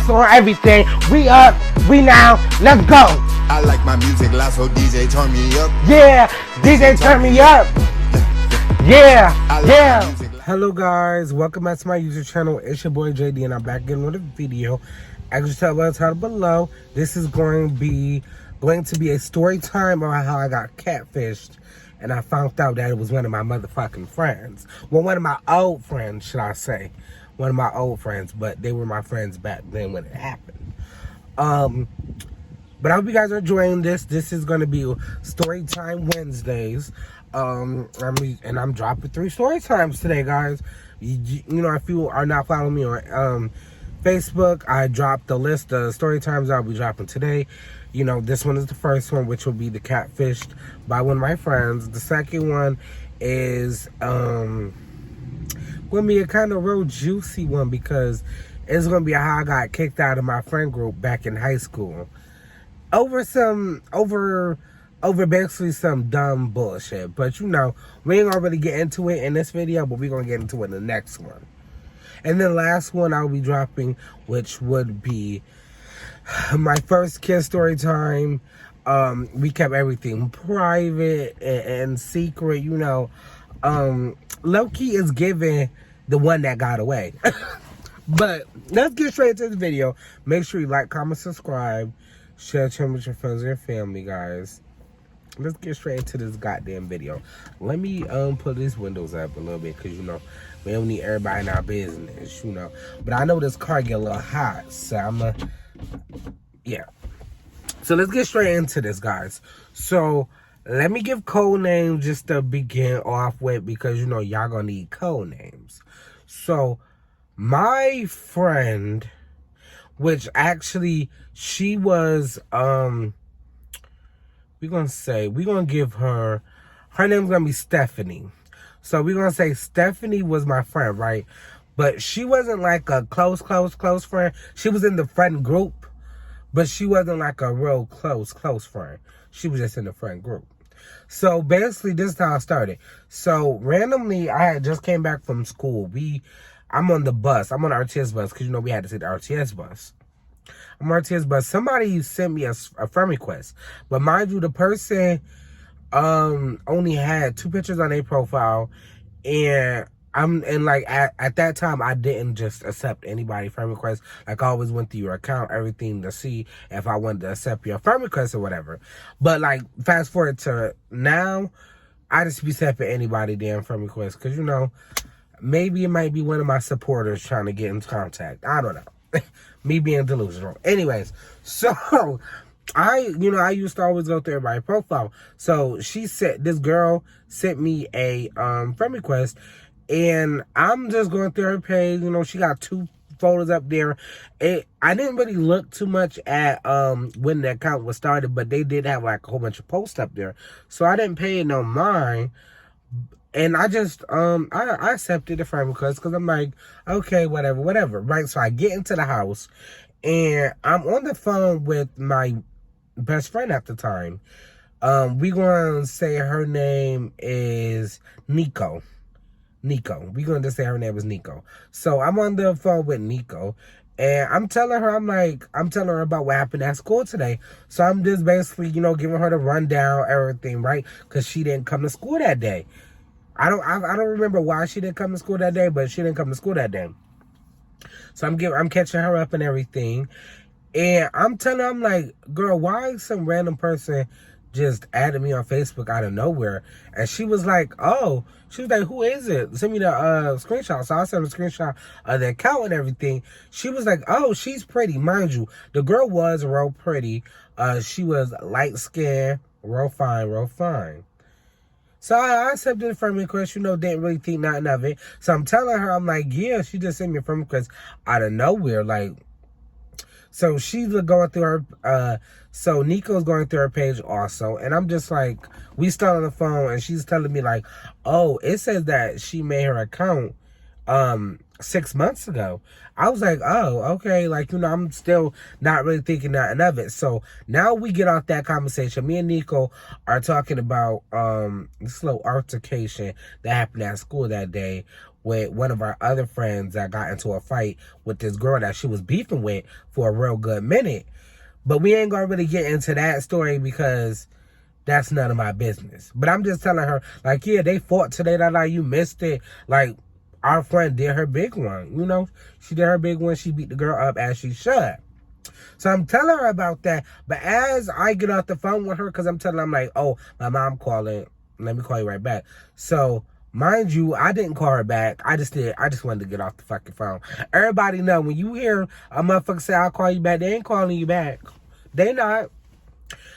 Gas on everything. We up, we now, let's go. I like my music loud, so DJ turn me up. Yeah, DJ turn me up. Yeah, yeah. Hello guys, welcome back to my YouTube channel. It's your boy JD and I'm back again with a video. As you tell by the title below, this is going to be a story time about how I got catfished. And I found out that it was one of my motherfucking friends. Well, one of my old friends, should I say. One of my old friends, but they were my friends back then when it happened. But I hope you guys are enjoying this. This is going to be Story Time Wednesdays. And I'm dropping 3 story times today, guys. You know, if you are not following me on Facebook, I dropped the list of story times I'll be dropping today. You know, this one is the first one, which will be the catfished by one of my friends. The second one is going to be a kind of real juicy one because it's going to be how I got kicked out of my friend group back in high school over basically some dumb bullshit. But you know, we ain't gonna really get into it in this video, but we're gonna get into it in the next one. And then last one I'll be dropping, which would be my first kiss story time. We kept everything private and secret, you know. Low-key is giving the one that got away. But let's get straight into the video. Make sure you like, comment, subscribe, share it with your friends and your family, guys. Let's get straight into this goddamn video. Let me put these windows up a little bit because, you know, we don't need everybody in our business, you know. But I know this car get a little hot, so yeah. So let's get straight into this, guys. So let me give code names just to begin off with because, you know, y'all gonna need code names. So my friend, which actually she was we're gonna give her name's gonna be Stephanie. So we're gonna say Stephanie was my friend, right? But she wasn't like a close friend. She was in the friend group, but she wasn't like a real close friend. She was just in the friend group. So basically this is how I started. So randomly I had just came back from school. I'm on the bus. I'm on the RTS bus because, you know, we had to take the RTS bus. I'm on RTS bus. Somebody sent me a friend request. But mind you, the person only had 2 pictures on their profile. And at that time, I didn't just accept anybody friend request. Like, I always went through your account, everything to see if I wanted to accept your friend request or whatever. But, like, fast forward to now, I just be accepting anybody damn friend request. Because, you know, maybe it might be one of my supporters trying to get in contact. I don't know. Me being delusional. Anyways, so I used to always go through everybody's profile. So this girl sent me a friend request, and I'm just going through her page. You know, she got 2 photos up there. I didn't really look too much at when the account was started, but they did have like a whole bunch of posts up there. So I didn't pay it no mind. And I just, I accepted the friend request because I'm like, okay, whatever, right? So I get into the house, and I'm on the phone with my best friend at the time. We going to say her name is Nico. We going to say her name is Nico. So I'm on the phone with Nico, and I'm telling her about what happened at school today. So I'm just basically, you know, giving her the rundown, everything, right? Because she didn't come to school that day. I don't remember why she didn't come to school that day, but she didn't come to school that day. So I'm catching her up and everything. And I'm telling her, I'm like, girl, why some random person just added me on Facebook out of nowhere? And she was like, who is it? Send me the screenshot. So I sent her a screenshot of the account and everything. She was like, oh, she's pretty. Mind you, the girl was real pretty. She was light skinned, real fine. So I accepted the friend request, you know, didn't really think nothing of it. So I'm telling her, I'm like, yeah, she just sent me a friend request out of nowhere. Like, so she's going through her, so Nico's going through her page also. And I'm just like, we still on the phone, and she's telling me like, oh, it says that she made her account 6 months ago. I was like, oh, okay. Like, you know, I'm still not really thinking nothing of it. So now we get off that conversation. Me and Nico are talking about this little altercation that happened at school that day with one of our other friends that got into a fight with this girl that she was beefing with for a real good minute. But we ain't gonna really get into that story because that's none of my business. But I'm just telling her, like, yeah, they fought today. That like, you missed it. Like, our friend did her big one. You know, she did her big one. She beat the girl up as she should. So I'm telling her about that. But as I get off the phone with her, because I'm telling her, I'm like, oh, my mom calling. Let me call you right back. So, mind you, I didn't call her back. I just wanted to get off the fucking phone. Everybody know when you hear a motherfucker say, I'll call you back, they ain't calling you back. They not.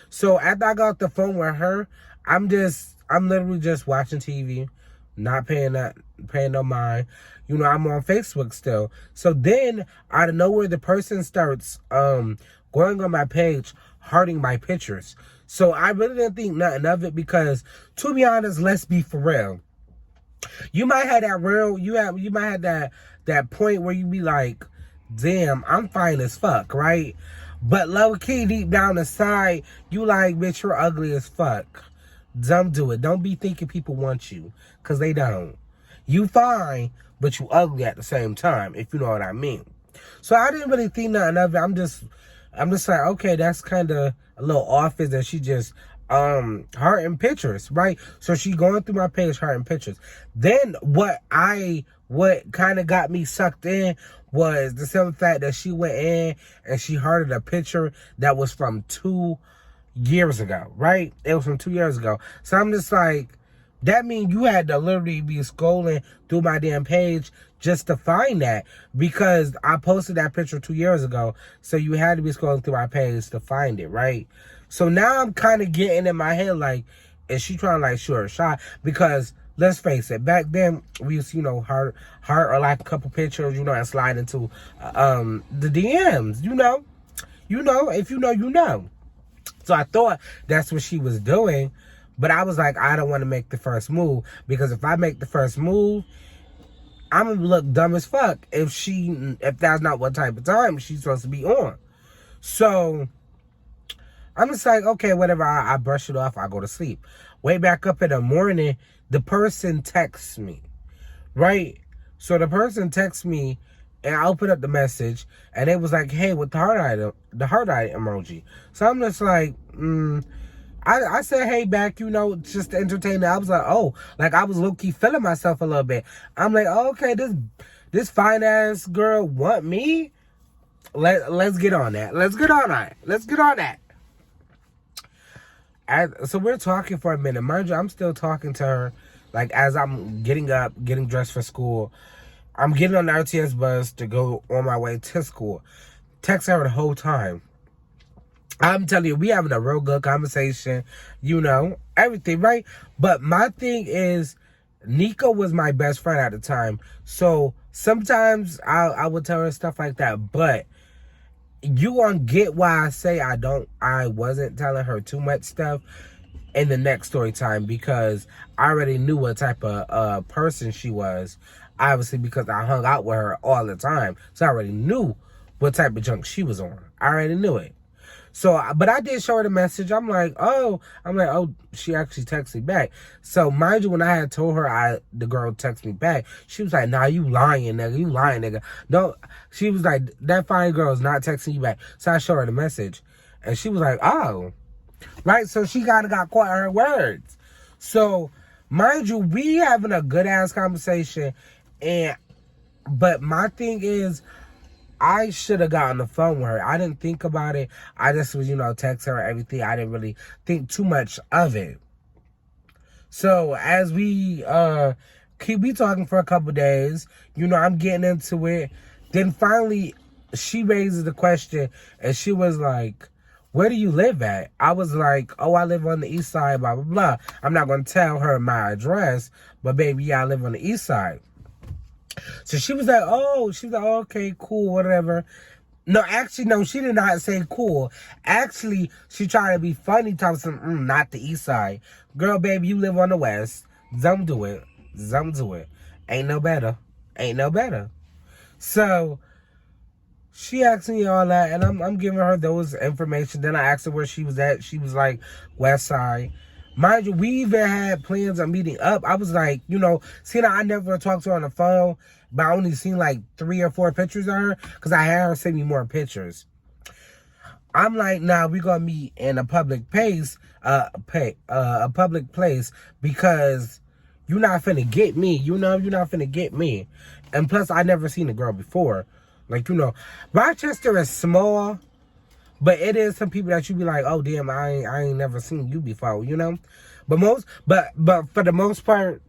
So after I got off the phone with her, I'm literally just watching TV, not paying no mind. You know, I'm on Facebook still. So then out of nowhere, the person starts going on my page, hearting my pictures. So I really didn't think nothing of it because, to be honest, let's be for real. You might have that point where you be like, damn, I'm fine as fuck, right? But low key, deep down inside, you like, bitch, you're ugly as fuck. Don't do it. Don't be thinking people want you, because they don't. You fine, but you ugly at the same time, if you know what I mean. So I didn't really think nothing of it. I'm just like, okay, that's kind of a little office that she just hearting pictures, right? So she going through my page hearting pictures. Then what kind of got me sucked in was the simple fact that she went in and she hearted a picture that was from 2 years ago, right? It was from 2 years ago. So I'm just like, that means you had to literally be scrolling through my damn page just to find that, because I posted that picture 2 years ago. So you had to be scrolling through my page to find it, right? So now I'm kind of getting in my head like, is she trying to like shoot her shot? Because let's face it, back then we used to, you know, heart or like a couple pictures, you know, and slide into the DMs, you know, if you know, you know. So I thought that's what she was doing, but I was like, I don't want to make the first move, because if I make the first move, I'm gonna look dumb as fuck if that's not what type of time she's supposed to be on. So I'm just like, okay, whatever. I brush it off. I go to sleep. Wake back up in the morning. The person texts me, right? So the person texts me, and I open up the message, and it was like, hey, with the heart eye emoji. So I'm just like, I said, hey, back, you know, just to entertain her. I was like, oh, like I was low-key feeling myself a little bit. I'm like, oh, okay, this fine-ass girl want me? Let's get on that. Let's get on that. So we're talking for a minute. Mind you, I'm still talking to her, like, as I'm getting up, getting dressed for school. I'm getting on the RTS bus to go on my way to school. Text her the whole time. I'm telling you, we having a real good conversation, you know, everything, right? But my thing is, Nico was my best friend at the time. So sometimes I would tell her stuff like that, but you gonna get why I say I wasn't telling her too much stuff in the next story time, because I already knew what type of person she was. Obviously, because I hung out with her all the time. So I already knew what type of junk she was on. I already knew it. So, but I did show her the message. I'm like, oh, she actually texted me back. So, mind you, when I had told her the girl texted me back, she was like, nah, you lying, nigga. No, she was like, that fine girl is not texting you back. So, I showed her the message. And she was like, oh. Right? So, she kind of got caught in her words. So, mind you, we having a good-ass conversation. But my thing is, I should have gotten the phone with her. I didn't think about it. I just was, text her everything. I didn't really think too much of it. So as we keep talking for a couple days, I'm getting into it. Then finally, she raises the question, and she was like, where do you live at? I was like, oh, I live on the east side, blah, blah, blah. I'm not going to tell her my address, but baby, yeah, I live on the east side. So she was like, okay, cool, whatever. No, actually, no, she did not say cool. Actually, she tried to be funny, talking some, not the east side. Girl, baby, you live on the west. Don't do it. Ain't no better. So she asked me all that, and I'm giving her those information. Then I asked her where she was at. She was like, west side. Mind you, we even had plans of meeting up. I was like, seeing I never talked to her on the phone, but I only seen like 3 or 4 pictures of her because I had her send me more pictures. I'm like, nah, we gonna meet in a public place, a public place, because you're not finna get me. You're not finna get me. And plus, I never seen the girl before. Like, Rochester is small, but it is some people that you be like, oh damn, I ain't never seen you before, But for the most part,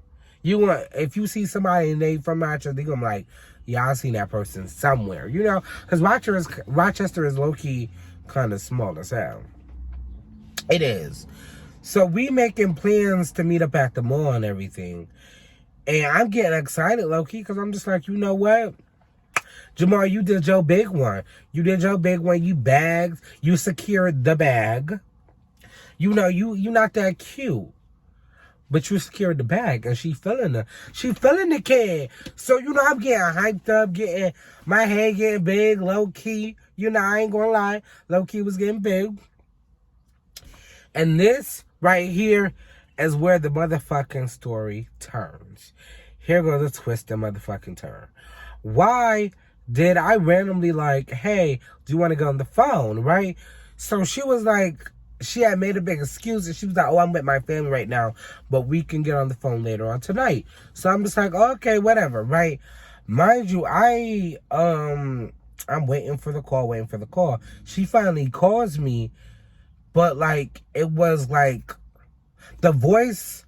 if you see somebody and they from Rochester, they gonna be like, yeah, I seen that person somewhere, because Rochester is low key kind of small as hell. It is. So we making plans to meet up at the mall and everything. And I'm getting excited, low-key, because I'm just like, you know what? Jamal, you did your big one. You bagged. You secured the bag. You not that cute. But you secured the bag, and she feeling the kid. So, I'm getting hyped up, getting my head getting big, low-key. I ain't gonna lie. Low-key was getting big. And this right here is where the motherfucking story turns. Here goes the twist and motherfucking turn. Why did I randomly like, hey, do you want to go on the phone, right? So she was like, she had made a big excuse, and she was like, oh, I'm with my family right now, but we can get on the phone later on tonight. So I'm just like, okay, whatever, right? Mind you, I'm waiting for the call. She finally calls me, but like, it was like, the voice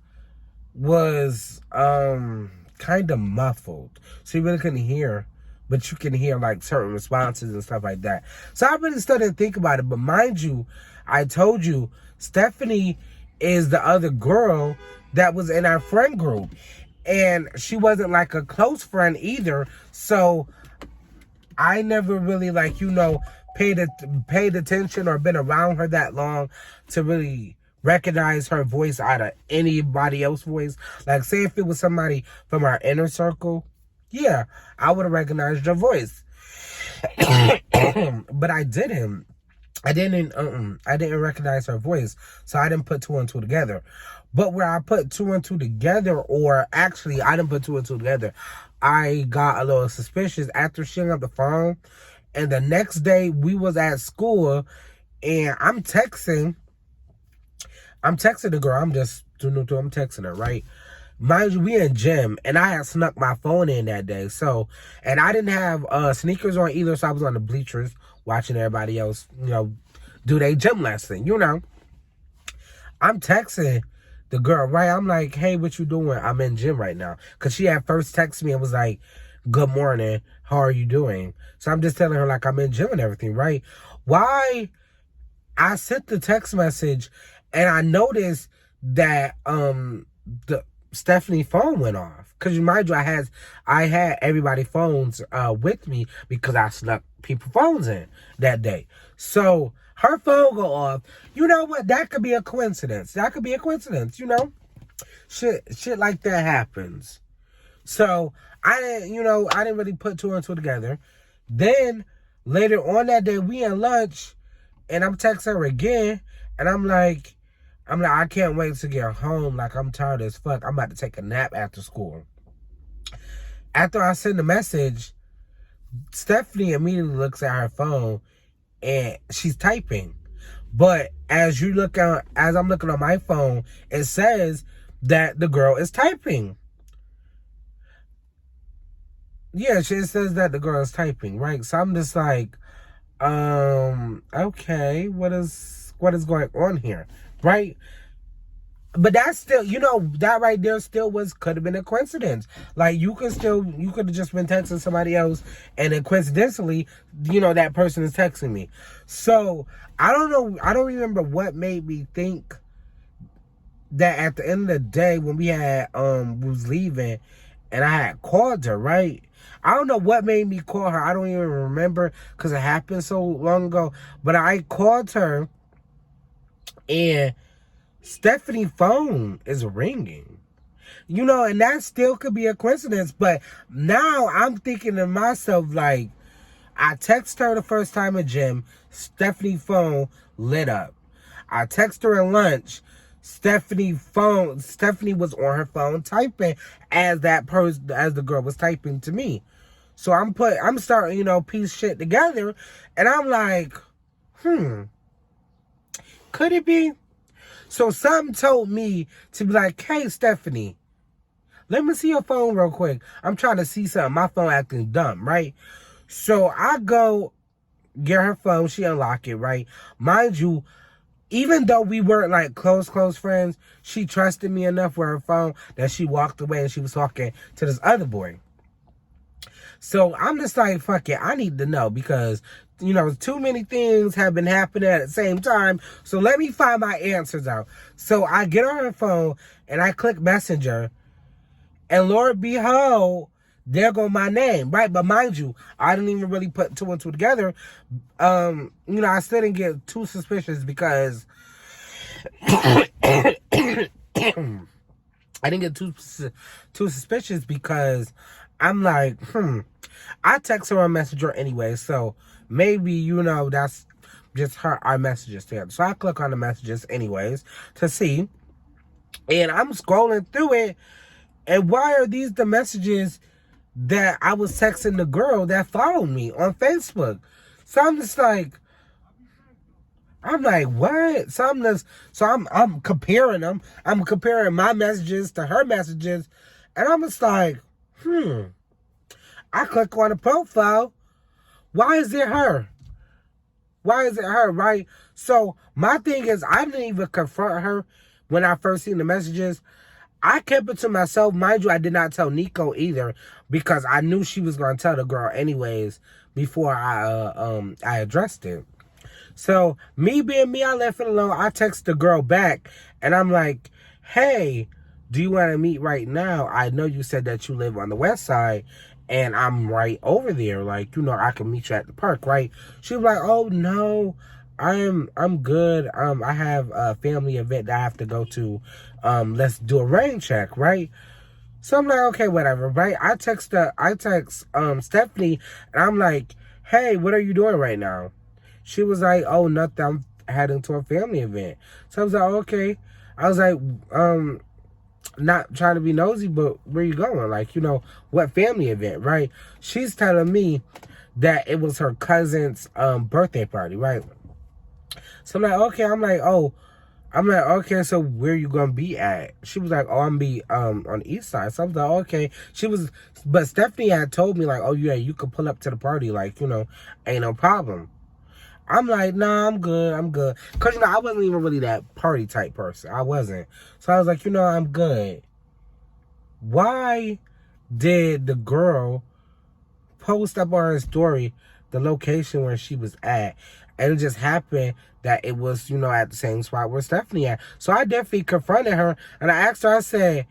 was kind of muffled, so you really couldn't hear, but you can hear like certain responses and stuff like that. So I really started to think about it. But mind you, I told you, Stephanie is the other girl that was in our friend group, and she wasn't like a close friend either. So I never really paid attention or been around her that long to really recognize her voice out of anybody else's voice. Like, say if it was somebody from our inner circle, yeah, I would have recognized her voice. But I didn't recognize her voice, so I didn't put 2 and 2 together. But where I put 2 and 2 together, or actually I didn't put 2 and 2 together, I got a little suspicious after she hung up the phone. And the next day we was at school, and I'm texting the girl. I'm texting her, right? Mind you, we in gym, and I had snuck my phone in that day. So, and I didn't have sneakers on either, so I was on the bleachers watching everybody else, do their gym lesson, I'm texting the girl, right? I'm like, hey, what you doing? I'm in gym right now. Because she had first texted me and was like, good morning, how are you doing? So I'm just telling her, like, I'm in gym and everything, right? Why? I sent the text message, and I noticed that the Stephanie phone went off. Because mind you, I had everybody's phones with me because I snuck people's phones in that day. So her phone go off. You know what? That could be a coincidence. Shit like that happens. So I didn't really put 2 and 2 together. Then later on that day, we in lunch, and I'm texting her again, and I'm like, I can't wait to get home. Like, I'm tired as fuck. I'm about to take a nap after school. After I send the message, Stephanie immediately looks at her phone, and she's typing. But as I'm looking on my phone, it says that the girl is typing. Yeah, it says that the girl is typing, right? So I'm just like, okay, what is going on here, right? But that's still, that right there still could have been a coincidence. Like, you could have just been texting somebody else, and then coincidentally, that person is texting me. So I don't know. I don't remember what made me think that at the end of the day, when we had was leaving, and I had called her, right? I don't know what made me call her. I don't even remember because it happened so long ago. But I called her, and Stephanie's phone is ringing. And that still could be a coincidence. But now I'm thinking to myself, like, I text her the first time at gym, Stephanie's phone lit up. I text her at lunch, Stephanie was on her phone typing as the girl was typing to me. So I'm starting, piece shit together, and I'm like, could it be? So something told me to be like, hey, Stephanie, let me see your phone real quick. I'm trying to see something. My phone acting dumb, right? So I go get her phone. She unlock it, right? Mind you, even though we weren't like close friends, she trusted me enough with her phone that she walked away and she was talking to this other boy. So I'm just like, fuck it, I need to know because, too many things have been happening at the same time. So let me find my answers out. So I get on her phone and I click Messenger. And Lord behold, there go my name, right? But mind you, I didn't even really put two and two together. I still didn't get too suspicious because I didn't get too suspicious because I'm like, I text her on Messenger anyway, so maybe, that's just our messages there. So I click on the messages anyways to see, and I'm scrolling through it, and why are these the messages that I was texting the girl that followed me on Facebook? So I'm just like, what? So I'm comparing them. I'm comparing my messages to her messages, and I'm just like, I click on the profile. Why is it her? Why is it her, right? So my thing is, I didn't even confront her when I first seen the messages. I kept it to myself. Mind you, I did not tell Nico either because I knew she was going to tell the girl anyways before I addressed it. So me being me, I left it alone. I text the girl back and I'm like, hey, do you want to meet right now? I know you said that you live on the west side and I'm right over there. Like, I can meet you at the park, right? She was like, oh no, I'm good. I have a family event that I have to go to. Let's do a rain check, right? So I'm like, okay, whatever, right? I text Stephanie and I'm like, hey, what are you doing right now? She was like, oh, nothing, I'm heading to a family event. So I was like, okay. I was like, not trying to be nosy, but where you going? Like, what family event, right? She's telling me that it was her cousin's birthday party, right? So I'm like, okay. I'm like, okay, so where you gonna be at? She was like, oh, I'm be on the east side. So I was like, okay. But Stephanie had told me like, oh yeah, you could pull up to the party, like, ain't no problem. I'm like, nah, I'm good. Cause I wasn't even really that party type person. I wasn't. So I was like, I'm good. Why did the girl post up on her story the location where she was at? And it just happened that it was, at the same spot where Stephanie at. So I definitely confronted her and I asked her, I said,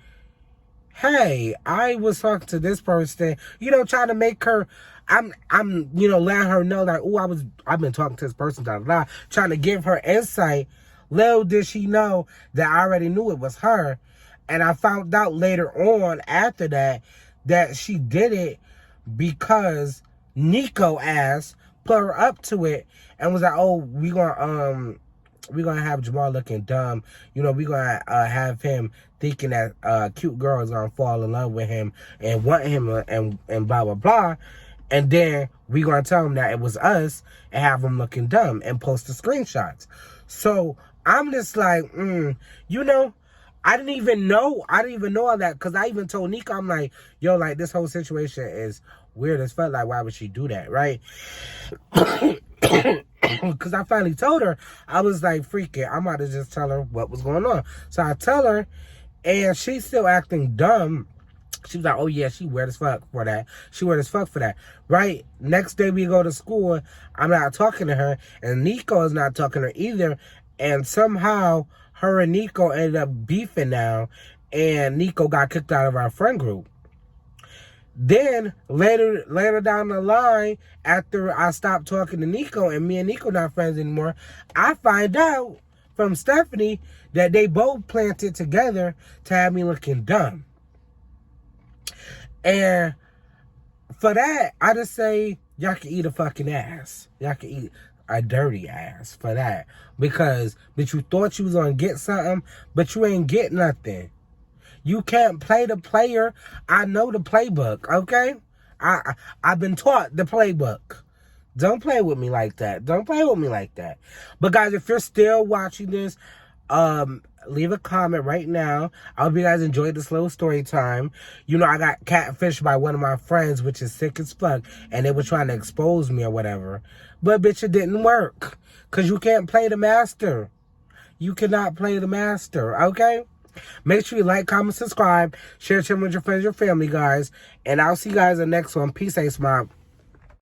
hey, I was talking to this person, trying to make her, I'm letting her know that, I've been talking to this person, trying to give her insight. Little did she know that I already knew it was her. And I found out later on after that she did it because Nico ass put her up to it and was like, oh, we're gonna have Jamal looking dumb. We're gonna have him thinking that a cute girl is gonna fall in love with him and want him and blah blah blah. And then we gonna tell him that it was us and have him looking dumb and post the screenshots. So I'm just like, I didn't even know all that because I even told Nico, I'm like, yo, like this whole situation is weird as fuck. Like, why would she do that, right? Because I finally told her, I was like, freak it, I'm about to just tell her what was going on. So I tell her, and she's still acting dumb. She was like, oh yeah, she weird as fuck for that. She weird as fuck for that, right? Next day we go to school, I'm not talking to her, and Nico is not talking to her either. And somehow her and Nico ended up beefing now, and Nico got kicked out of our friend group. Then later down the line, after I stopped talking to Nico and me and Nico not friends anymore, I find out from Stephanie that they both planted together to have me looking dumb. And for that, I just say, y'all can eat a fucking ass. Y'all can eat a dirty ass for that. Because, bitch, you thought you was gonna get something, but you ain't get nothing. You can't play the player. I know the playbook, okay? I've been taught the playbook. Don't play with me like that. Don't play with me like that. But guys, if you're still watching this, leave a comment right now. I hope you guys enjoyed this little story time. You know, I got catfished by one of my friends, which is sick as fuck, and they were trying to expose me or whatever. But bitch, it didn't work. Cause you can't play the master. You cannot play the master, okay? Make sure you like, comment, subscribe, share it with your friends, your family, guys. And I'll see you guys in the next one. Peace, Ace Mob.